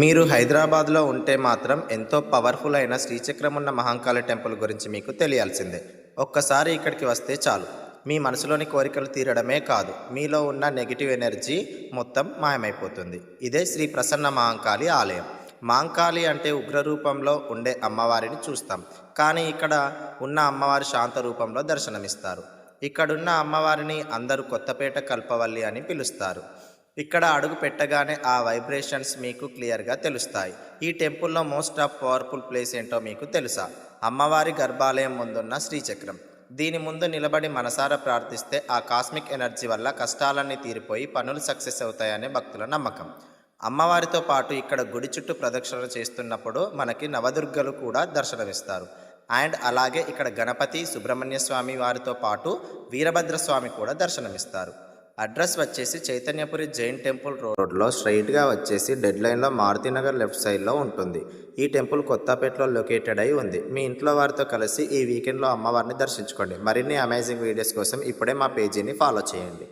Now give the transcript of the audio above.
మీరు హైదరాబాద్లో ఉంటే మాత్రం ఎంతో పవర్ఫుల్ అయిన శ్రీచక్రం ఉన్న మహంకాళి టెంపుల్ గురించి మీకు తెలియాల్సిందే. ఒక్కసారి ఇక్కడికి వస్తే చాలు, మీ మనసులోని కోరికలు తీరడమే కాదు, మీలో ఉన్న నెగిటివ్ ఎనర్జీ మొత్తం మాయమైపోతుంది. ఇదే శ్రీ ప్రసన్న మహంకాళి ఆలయం. మహంకాళి అంటే ఉగ్ర రూపంలో ఉండే అమ్మవారిని చూస్తాం, కానీ ఇక్కడ ఉన్న అమ్మవారి శాంత రూపంలో దర్శనమిస్తారు. ఇక్కడున్న అమ్మవారిని అందరూ కొత్తపేట కల్పవల్లి అని పిలుస్తారు. ఇక్కడ అడుగు పెట్టగానే ఆ వైబ్రేషన్స్ మీకు క్లియర్గా తెలుస్తాయి. ఈ టెంపుల్లో మోస్ట్ ఆఫ్ పవర్ఫుల్ ప్లేస్ ఏంటో మీకు తెలుసా? అమ్మవారి గర్భాలయం ముందున్న శ్రీచక్రం. దీని ముందు నిలబడి మనసారా ప్రార్థిస్తే ఆ కాస్మిక్ ఎనర్జీ వల్ల కష్టాలన్నీ తీరిపోయి పనులు సక్సెస్ అవుతాయనే భక్తుల నమ్మకం. అమ్మవారితో పాటు ఇక్కడ గుడి చుట్టూ ప్రదక్షిణ చేస్తున్నప్పుడు మనకి నవదుర్గలు కూడా దర్శనమిస్తారు. అండ్ అలాగే ఇక్కడ గణపతి, సుబ్రహ్మణ్య స్వామి వారితో పాటు వీరభద్రస్వామి కూడా దర్శనమిస్తారు. అడ్రస్ వచ్చేసి చైతన్యపురి జైన్ టెంపుల్ రోడ్లో స్ట్రైట్గా వచ్చేసి డెడ్ లైన్లో మారుతినగర్ లెఫ్ట్ సైడ్లో ఉంటుంది. ఈ టెంపుల్ కొత్తపేటలో లొకేటెడ్ అయి ఉంది. మీ ఇంట్లో వారితో కలిసి ఈ వీకెండ్లో అమ్మవారిని దర్శించుకోండి. మరిన్ని అమేజింగ్ వీడియోస్ కోసం ఇప్పుడే మా పేజీని ఫాలో చేయండి.